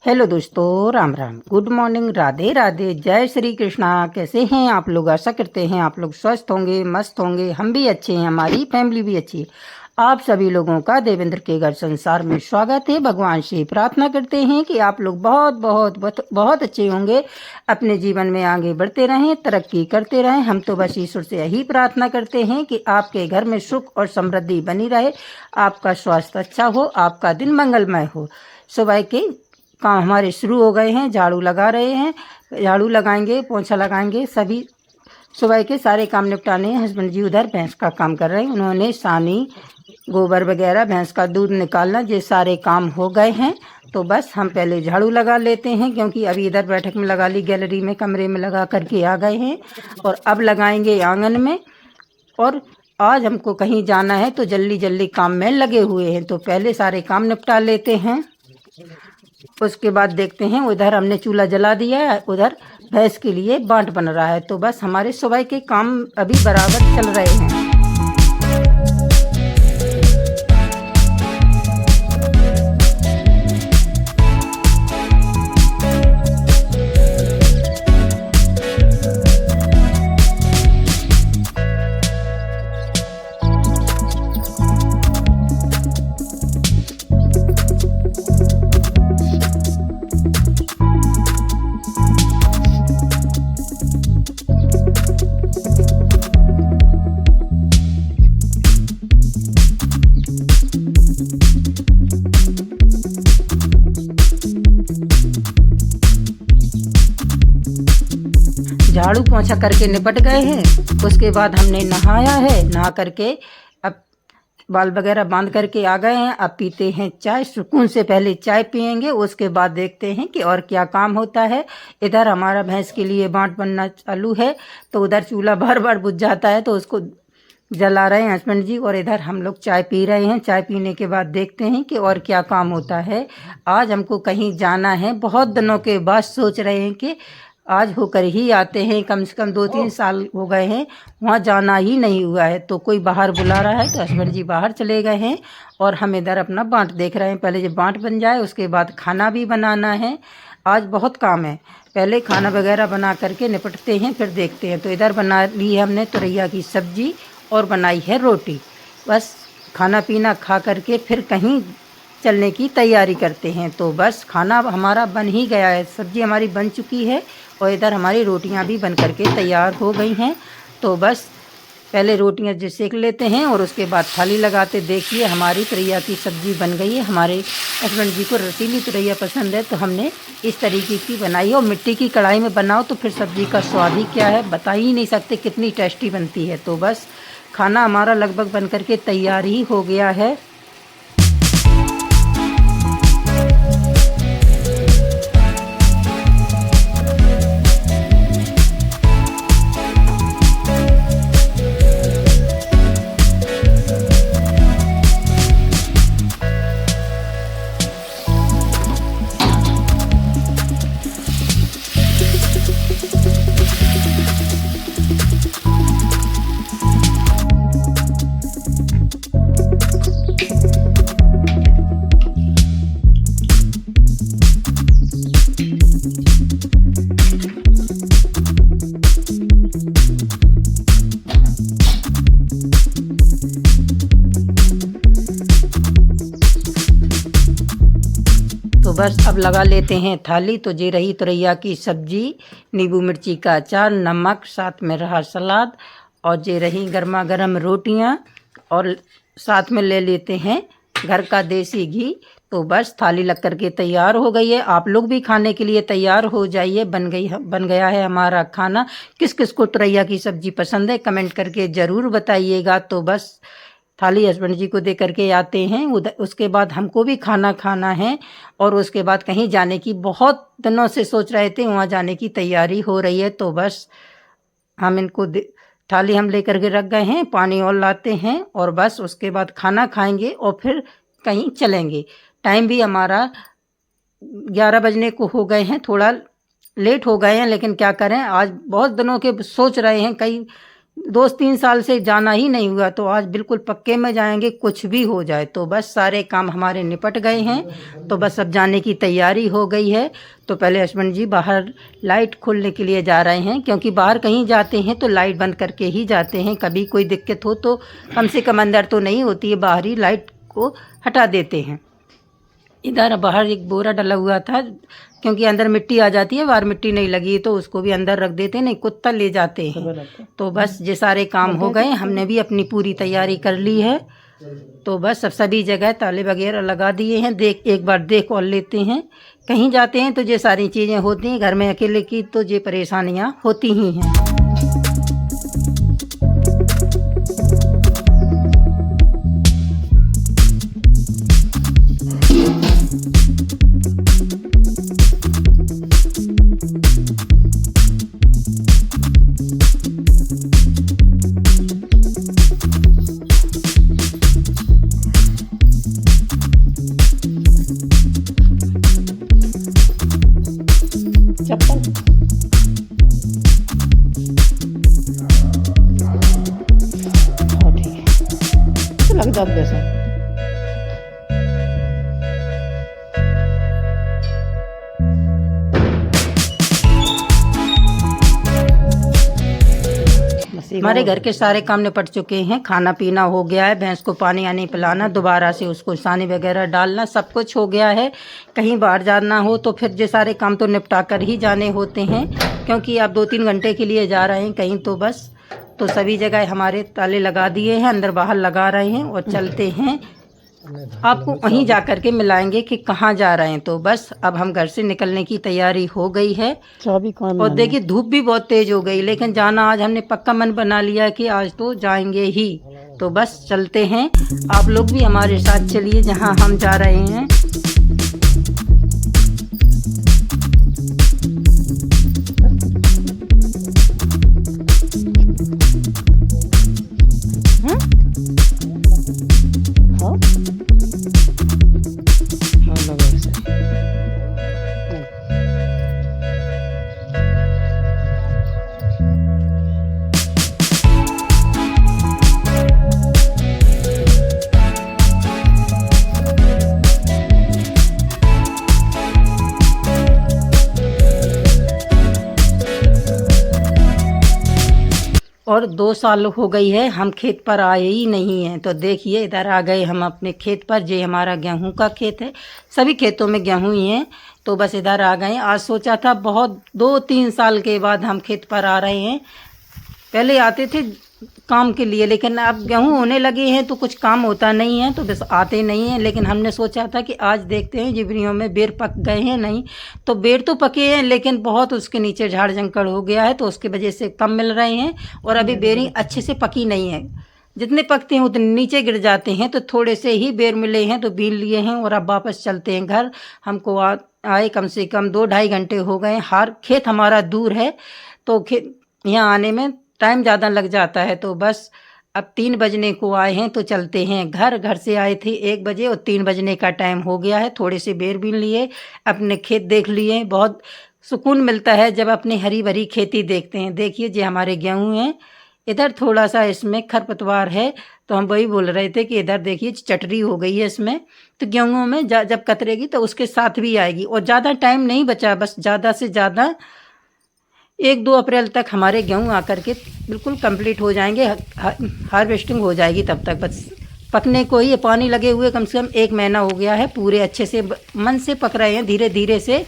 Hello दोस्तों, Ram Ram, good morning, Radhe Radhe, जय श्री कृष्णा। कैसे हैं आप लोग? आशा करते हैं आप लोग स्वस्थ होंगे, मस्त होंगे। हम भी अच्छे हैं, हमारी फैमिली भी अच्छी है। आप सभी लोगों का देवेंद्र के घर संसार में स्वागत है। भगवान से प्रार्थना करते हैं कि आप लोग बहुत बहुत बहुत बहुत अच्छे होंगे, अपने जीवन में आगे बढ़ते रहें, तरक्की करते रहें। हम तो बस ईश्वर से यही प्रार्थना करते हैं कि आपके घर में सुख और समृद्धि बनी रहे, आपका स्वास्थ्य अच्छा हो, आपका दिन मंगलमय हो। सुबह के काम हमारे शुरू हो गए हैं। झाड़ू लगा रहे हैं, झाड़ू लगाएंगे, पोंछा लगाएंगे। सभी सुबह के सारे काम निपटाने हैं। हस्बैंड जी उधर भैंस का काम कर रहे हैं, उन्होंने सानी, गोबर वगैरह, भैंस का दूध निकालना, ये सारे काम हो गए हैं। तो बस हम पहले झाड़ू लगा लेते हैं, क्योंकि अभी इधर बैठक में लगा ली, गैलरी में, कमरे में लगा करके आ गए हैं, और अब लगाएंगे आंगन में। और आज हमको कहीं जाना है तो जल्दी जल्दी काम में लगे हुए हैं, तो पहले सारे काम निपटा लेते हैं। उसके बाद देखते हैं, उधर हमने चूल्हा जला दिया है, उधर भैंस के लिए बाट बन रहा है। तो बस हमारे सुबह के काम अभी बराबर चल रहे हैं। झाड़ू पोंछा करके निपट गए हैं। उसके बाद हमने नहाया है, नहा करके अब बाल वगैरह बांध करके आ गए हैं। अब पीते हैं चाय, सुकून से पहले चाय पियेंगे, उसके बाद देखते हैं कि और क्या काम होता है। इधर हमारा भैंस के लिए बाट बनना चालू है, तो उधर चूल्हा बार बार बुझ जाता है, तो उसको जला रहे हैं हस्बैंड जी, और इधर हम लोग चाय पी रहे हैं। चाय पीने के बाद देखते हैं कि और क्या काम होता है। आज हमको कहीं जाना है, बहुत दिनों के बाद सोच रहे हैं कि आज होकर ही आते हैं। कम से कम 2-3 साल हो गए हैं, वहाँ जाना ही नहीं हुआ है। तो कोई बाहर बुला रहा है, तो हस्बैंड जी बाहर चले गए हैं, और हम इधर अपना बाट देख रहे हैं। पहले जब बाट बन जाए, उसके बाद खाना भी बनाना है। आज बहुत काम है, पहले खाना वगैरह बना करके निपटते हैं, फिर देखते हैं। तो इधर बना ली है हमने तुरैया की सब्जी, और बनाई है रोटी। बस खाना पीना खा करके फिर कहीं चलने की तैयारी करते हैं। तो बस खाना हमारा बन ही गया है, सब्जी हमारी बन चुकी है, और इधर हमारी रोटियां भी बन करके तैयार हो गई हैं। तो बस पहले रोटियां जो सेक लेते हैं, और उसके बाद थाली लगाते। देखिए हमारी तुरैया की सब्ज़ी बन गई है। हमारे हस्बैंड जी को रसीली तुरैया पसंद है, तो हमने इस तरीके की बनाई है। और मिट्टी की कढ़ाई में बनाओ तो फिर सब्ज़ी का स्वाद ही क्या है, बता ही नहीं सकते कितनी टेस्टी बनती है। तो बस खाना हमारा लगभग बन करके तैयार ही हो गया है। तो बस अब लगा लेते हैं थाली। तो ये रही तुरैया की सब्जी, नींबू मिर्ची का अचार, नमक, साथ में रहा सलाद, और ये रही गर्मा गर्म रोटियां, और साथ में ले लेते हैं घर का देसी घी। तो बस थाली लग करके तैयार हो गई है। आप लोग भी खाने के लिए तैयार हो जाइए। बन गया है हमारा खाना। किस किस को तुरैया की सब्जी पसंद है, कमेंट करके ज़रूर बताइएगा। तो बस थाली हस्बैंड जी को दे करके आते हैं, उधर उसके बाद हमको भी खाना खाना है, और उसके बाद कहीं जाने की बहुत दिनों से सोच रहे थे, वहाँ जाने की तैयारी हो रही है। तो बस हम इनको थाली हम लेकर के रख गए हैं, पानी और लाते हैं, और बस उसके बाद खाना खाएंगे और फिर कहीं चलेंगे। टाइम भी हमारा 11 बजने को हो गए हैं, थोड़ा लेट हो गए हैं, लेकिन क्या करें, आज बहुत दिनों के सोच रहे हैं, कई 2-3 साल से जाना ही नहीं हुआ, तो आज बिल्कुल पक्के में जाएंगे, कुछ भी हो जाए। तो बस सारे काम हमारे निपट गए हैं, तो बस अब जाने की तैयारी हो गई है। तो पहले हस्बैंड जी बाहर लाइट खोलने के लिए जा रहे हैं, क्योंकि बाहर कहीं जाते हैं तो लाइट बंद करके ही जाते हैं। कभी कोई दिक्कत हो तो कम से कम अंदर तो नहीं होती है, बाहर ही लाइट को हटा देते हैं। इधर बाहर एक बोरा डला हुआ था, क्योंकि अंदर मिट्टी आ जाती है, बाहर मिट्टी नहीं लगी तो उसको भी अंदर रख देते, नहीं कुत्ता ले जाते हैं। तो बस ये सारे काम हो गए, हमने भी अपनी पूरी तैयारी कर ली है। तो बस अब सभी जगह ताले वगैरह लगा दिए हैं। एक बार देख और लेते हैं। कहीं जाते हैं तो ये सारी चीज़ें होती हैं, घर में अकेले की तो ये परेशानियाँ होती ही हैं। चप्पल ठीक है, तो लग जाता है। हमारे घर के सारे काम निपट चुके हैं, खाना पीना हो गया है, भैंस को पानी आनी पिलाना, दोबारा से उसको सानी वगैरह डालना, सब कुछ हो गया है। कहीं बाहर जाना हो तो फिर ये सारे काम तो निपटा कर ही जाने होते हैं, क्योंकि आप 2-3 घंटे के लिए जा रहे हैं कहीं। तो बस तो सभी जगह हमारे ताले लगा दिए हैं, अंदर बाहर लगा रहे हैं और चलते हैं। आपको वहीं जा कर के मिलाएंगे कि कहाँ जा रहे हैं। तो बस अब हम घर से निकलने की तैयारी हो गई है। और देखिए धूप भी बहुत तेज हो गई, लेकिन जाना आज हमने पक्का मन बना लिया कि आज तो जाएंगे ही। तो बस चलते हैं, आप लोग भी हमारे साथ चलिए जहाँ हम जा रहे हैं। और 2 साल हो गई है हम खेत पर आए ही नहीं हैं। तो देखिए इधर आ गए हम अपने खेत पर। ये हमारा गेहूं का खेत है, सभी खेतों में गेहूं ही है। तो बस इधर आ गए। आज सोचा था बहुत 2-3 साल के बाद हम खेत पर आ रहे हैं। पहले आते थे काम के लिए, लेकिन अब गेहूं होने लगे हैं तो कुछ काम होता नहीं है, तो बस आते नहीं हैं। लेकिन हमने सोचा था कि आज देखते हैं जिबरियों में बेर पक गए हैं नहीं, तो बेर तो पके हैं लेकिन बहुत उसके नीचे झाड़ जंकड़ हो गया है, तो उसकी वजह से कम मिल रहे हैं। और अभी बेरी अच्छे से पकी नहीं है, जितने पकते हैं उतने नीचे गिर जाते हैं। तो थोड़े से ही बेर मिले हैं तो बीन लिए हैं और अब वापस चलते हैं घर। हमको आए कम से कम 2-2.5 घंटे हो गए। खेत हमारा दूर है, तो यहाँ आने में टाइम ज़्यादा लग जाता है। तो बस अब 3 बजने को आए हैं, तो चलते हैं घर। घर से आए थे 1 बजे और 3 बजने का टाइम हो गया है। थोड़े से बेर बीन लिए, अपने खेत देख लिए। बहुत सुकून मिलता है जब अपनी हरी भरी खेती देखते हैं। देखिए ये हमारे गेहूँ हैं, इधर थोड़ा सा इसमें खरपतवार है, तो हम वही बोल रहे थे कि इधर देखिए चटरी हो गई है इसमें। तो गेहूँ में जब कतरेगी तो उसके साथ भी आएगी। और ज़्यादा टाइम नहीं बचा, बस ज़्यादा से ज़्यादा 1-2 अप्रैल तक हमारे गेहूँ आकर के बिल्कुल कंप्लीट हो जाएंगे, हार्वेस्टिंग हो जाएगी। तब तक बस पकने को ही पानी लगे हुए कम से कम 1 महीना हो गया है। पूरे अच्छे से मन से पक रहे हैं, धीरे धीरे से।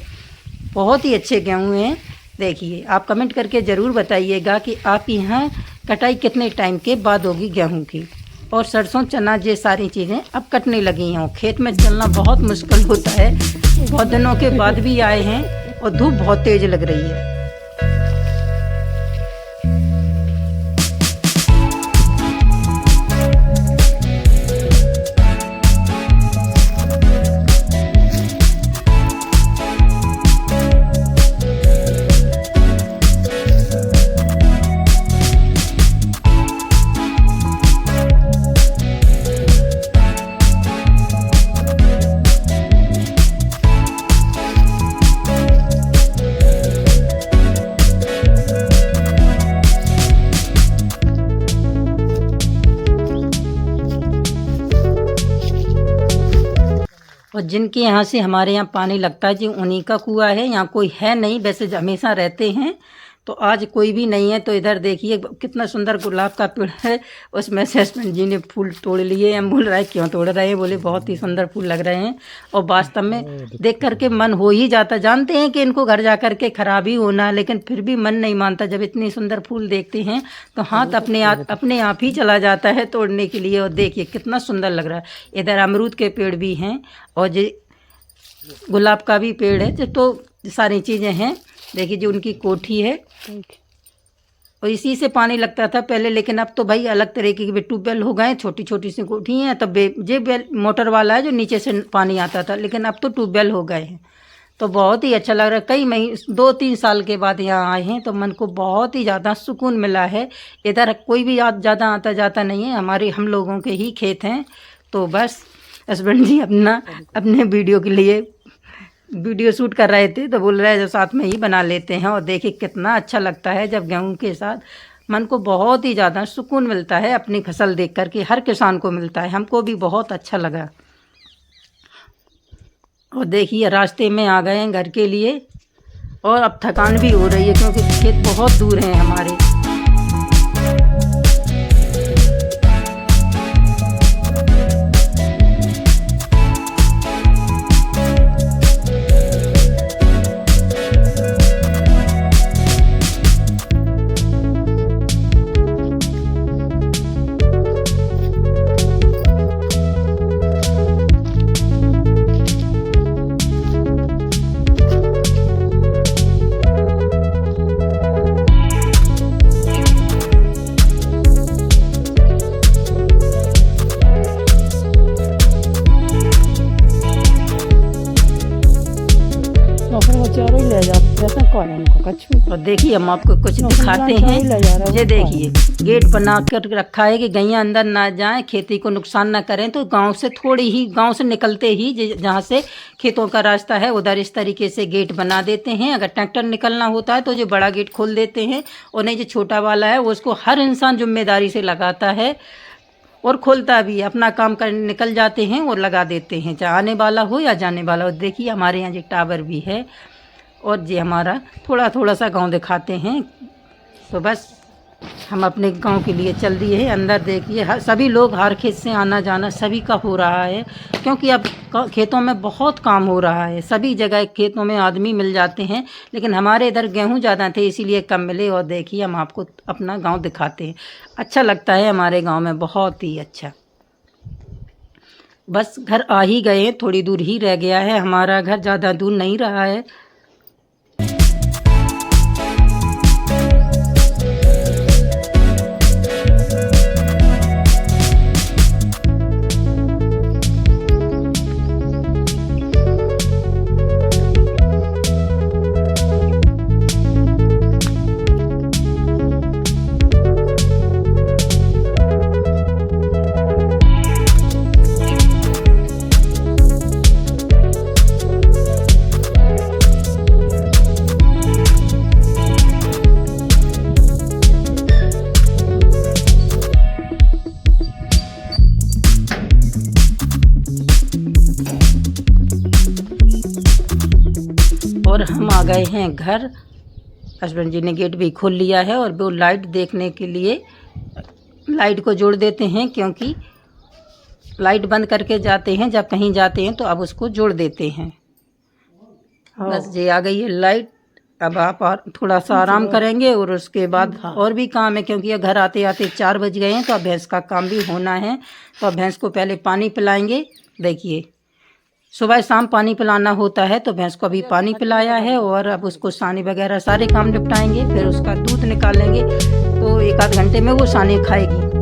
बहुत ही अच्छे गेहूँ हैं। देखिए आप कमेंट करके ज़रूर बताइएगा कि आप यहाँ कटाई कितने टाइम के बाद होगी गेहूँ की। और सरसों चना ये सारी चीज़ें अब कटने लगी हैं। खेत में चलना बहुत मुश्किल होता है, बहुत दिनों के बाद भी आए हैं और धूप बहुत तेज़ लग रही है। और जिनके यहाँ से हमारे यहाँ पानी लगता है जी उन्हीं का कुआं है, यहाँ कोई है नहीं। वैसे हमेशा रहते हैं, तो आज कोई भी नहीं है। तो इधर देखिए कितना सुंदर गुलाब का पेड़ है, उसमें से हस्बैंड जी ने फूल तोड़ लिए। हम बोल रहे हैं क्यों तोड़ रहे हैं, बोले बहुत ही सुंदर फूल लग रहे हैं। और वास्तव में देख करके मन हो ही जाता। जानते हैं कि इनको घर जा कर के खराब ही होना, लेकिन फिर भी मन नहीं मानता। जब इतनी सुंदर फूल देखते हैं तो हाथ अपने आप ही चला जाता है तोड़ने के लिए। और देखिए कितना सुंदर लग रहा है। इधर अमरूद के पेड़ भी हैं और जो गुलाब का भी पेड़ है, तो सारी चीज़ें हैं। देखिए जो उनकी कोठी है, और इसी से पानी लगता था पहले, लेकिन अब तो भाई अलग तरीके के ट्यूबवेल हो गए। छोटी छोटी सी कोठी हैं। तब जे मोटर वाला है जो नीचे से पानी आता था, लेकिन अब तो ट्यूबवेल हो गए हैं। तो बहुत ही अच्छा लग रहा है। कई महीने 2-3 साल के बाद यहाँ आए हैं, तो मन को बहुत ही ज़्यादा सुकून मिला है। इधर कोई भी ज़्यादा आता जाता नहीं है, हम लोगों के ही खेत हैं। तो बस हस्बैंड जी अपने वीडियो के लिए वीडियो शूट कर रहे थे, तो बोल रहे हैं जो साथ में ही बना लेते हैं। और देखिए कितना अच्छा लगता है जब गेहूं के साथ, मन को बहुत ही ज़्यादा सुकून मिलता है। अपनी फसल देख कर के हर किसान को मिलता है, हमको भी बहुत अच्छा लगा। और देखिए रास्ते में आ गए हैं घर के लिए, और अब थकान भी हो रही है क्योंकि खेत बहुत दूर हैं हमारे। और देखिए हम आपको कुछ दिखाते हैं। ये देखिए गेट बना कर रखा है कि गैया अंदर ना जाएं, खेती को नुकसान ना करें। तो गांव से निकलते ही जहाँ से खेतों का रास्ता है उधर इस तरीके से गेट बना देते हैं। अगर ट्रैक्टर निकलना होता है तो जो बड़ा गेट खोल देते हैं, और नहीं जो छोटा वाला है वो उसको हर इंसान जिम्मेदारी से लगाता है और खोलता भी। अपना काम कर निकल जाते हैं और लगा देते हैं, चाहे आने वाला हो या जाने वाला हो। देखिए हमारे यहाँ जो टावर भी है, और ये हमारा थोड़ा सा गांव दिखाते हैं। तो बस हम अपने गांव के लिए चल दिए हैं। अंदर देखिए सभी लोग हर खेत से आना जाना सभी का हो रहा है, क्योंकि अब खेतों में बहुत काम हो रहा है। सभी जगह खेतों में आदमी मिल जाते हैं, लेकिन हमारे इधर गेहूं ज़्यादा थे इसीलिए कम मिले। और देखिए हम आपको अपना गांव दिखाते हैं। अच्छा लगता है हमारे गांव में, बहुत ही अच्छा। बस घर आ ही गए, थोड़ी दूर ही रह गया है हमारा घर, ज़्यादा दूर नहीं रहा है। और हम आ गए हैं घर। हस्बैंड जी ने गेट भी खोल लिया है, और वो लाइट देखने के लिए लाइट को जोड़ देते हैं, क्योंकि लाइट बंद करके जाते हैं जब कहीं जाते हैं, तो अब उसको जोड़ देते हैं। बस ये आ गई है लाइट। अब आप थोड़ा सा आराम करेंगे, और उसके बाद और भी काम है, क्योंकि ये घर आते आते 4 बज गए हैं। तो अब भैंस का काम भी होना है। तो अब भैंस को पहले पानी पिलाएंगे। देखिए सुबह शाम पानी पिलाना होता है, तो भैंस को अभी पानी पिलाया है, और अब उसको सानी वगैरह सारे काम निपटाएंगे। फिर उसका दूध निकालेंगे, तो 1-8 घंटे में वो सानी खाएगी।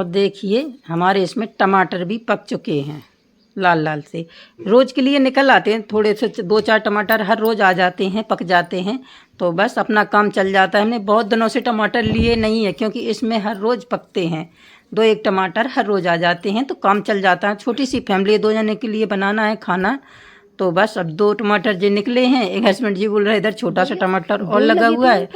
और देखिए हमारे इसमें टमाटर भी पक चुके हैं लाल लाल से। रोज़ के लिए निकल आते हैं, थोड़े से 2-4 टमाटर हर रोज़ आ जाते हैं, पक जाते हैं, तो बस अपना काम चल जाता है। हमने बहुत दिनों से टमाटर लिए नहीं है क्योंकि इसमें हर रोज़ पकते हैं। 2-1 टमाटर हर रोज़ आ जाते हैं तो काम चल जाता है। छोटी सी फैमिली 2 जने के लिए बनाना है खाना, तो बस अब 2 टमाटर जो निकले हैं। एक हस्बैंड जी बोल रहे इधर छोटा सा टमाटर और लगा हुआ है,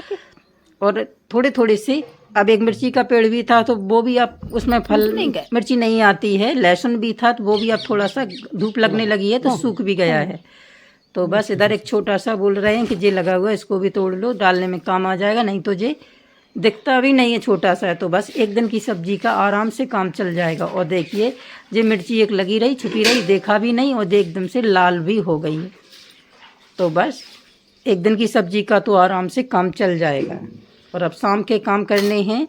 और थोड़े थोड़े से अब एक मिर्ची का पेड़ भी था तो वो भी अब उसमें फल मिर्ची नहीं आती है। लहसुन भी था तो वो भी अब थोड़ा सा धूप लगने लगी है तो सूख भी गया है। तो बस इधर एक छोटा सा बोल रहे हैं कि ये लगा हुआ है, इसको भी तोड़ लो, डालने में काम आ जाएगा, नहीं तो ये दिखता भी नहीं है, छोटा सा है। तो बस एक दिन की सब्जी का आराम से काम चल जाएगा। और देखिए ये मिर्ची एक लगी रही, छुपी रही, देखा भी नहीं, और एकदम से लाल भी हो गई है। तो बस एक दिन की सब्जी का तो आराम से काम चल जाएगा। और अब शाम के काम करने हैं।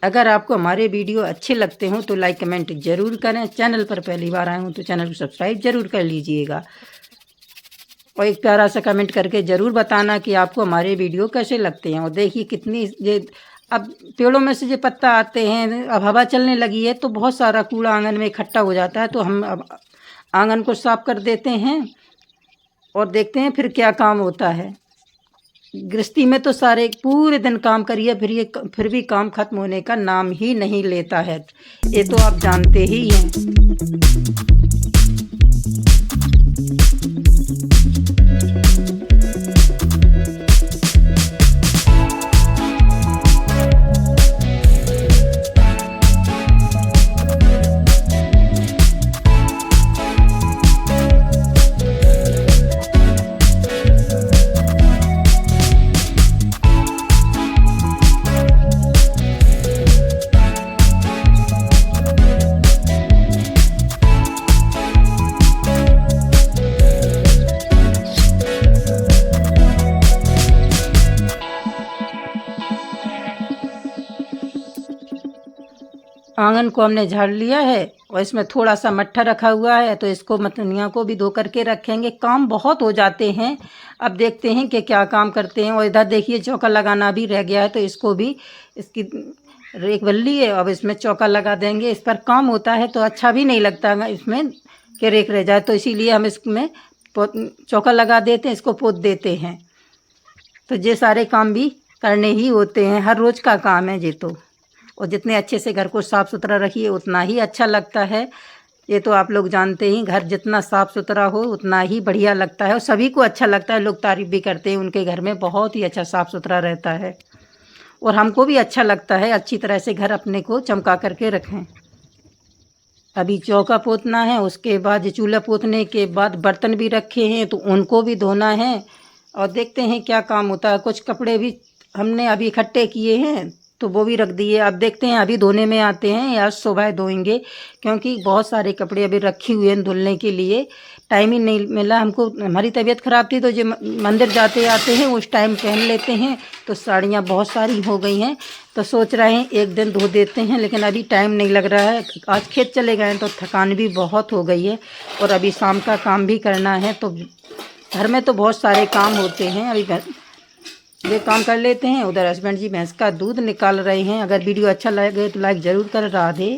अगर आपको हमारे वीडियो अच्छे लगते हों तो लाइक कमेंट ज़रूर करें। चैनल पर पहली बार आए हों तो चैनल को सब्सक्राइब ज़रूर कर लीजिएगा, और एक प्यारा सा कमेंट करके ज़रूर बताना कि आपको हमारे वीडियो कैसे लगते हैं। और देखिए कितनी ये अब पेड़ों में से जो पत्ता आते हैं, अब हवा चलने लगी है तो बहुत सारा कूड़ा आंगन में इकट्ठा हो जाता है, तो हम अब आंगन को साफ कर देते हैं और देखते हैं फिर क्या काम होता है। गृहस्थी में तो सारे पूरे दिन काम करिए, फिर भी काम खत्म होने का नाम ही नहीं लेता है, ये तो आप जानते ही हैं। आंगन को हमने झाड़ लिया है और इसमें थोड़ा सा मट्ठा रखा हुआ है, तो इसको धनिया को भी धो करके रखेंगे। काम बहुत हो जाते हैं। अब देखते हैं कि क्या काम करते हैं। और इधर देखिए चौका लगाना भी रह गया है, तो इसको भी, इसकी रेक बल्ली है, अब इसमें चौका लगा देंगे। इस पर काम होता है तो अच्छा भी नहीं लगता इसमें कि रेक रह जाए, तो इसीलिए हम इसमें चौका लगा देते हैं, इसको पोत देते हैं। तो ये सारे काम भी करने ही होते हैं, हर रोज़ का काम है ये तो। और जितने अच्छे से घर को साफ़ सुथरा रखिए उतना ही अच्छा लगता है, ये तो आप लोग जानते ही। घर जितना साफ़ सुथरा हो उतना ही बढ़िया लगता है और सभी को अच्छा लगता है। लोग तारीफ़ भी करते हैं, उनके घर में बहुत ही अच्छा साफ़ सुथरा रहता है, और हमको भी अच्छा लगता है अच्छी तरह से घर अपने को चमका करके रखें। अभी चौका पोतना है, उसके बाद चूल्हा पोतने के बाद बर्तन भी रखे हैं तो उनको भी धोना है, और देखते हैं क्या काम होता है। कुछ कपड़े भी हमने अभी इकट्ठे किए हैं तो वो भी रख दिए। अब देखते हैं अभी धोने में आते हैं या सुबह धोएंगे, क्योंकि बहुत सारे कपड़े अभी रखे हुए हैं धुलने के लिए। टाइम ही नहीं मिला हमको, हमारी तबीयत ख़राब थी तो जो मंदिर जाते आते हैं उस टाइम पहन लेते हैं, तो साड़ियाँ बहुत सारी हो गई हैं, तो सोच रहे हैं एक दिन धो देते हैं, लेकिन अभी टाइम नहीं लग रहा है। आज खेत चले गए तो थकान भी बहुत हो गई है, और अभी शाम का काम भी करना है, तो घर में तो बहुत सारे काम होते हैं। अभी ये काम कर लेते हैं। उधर हस्बैंड जी भैंस का दूध निकाल रहे हैं। अगर वीडियो अच्छा लगे तो लाइक ज़रूर कर। राधे।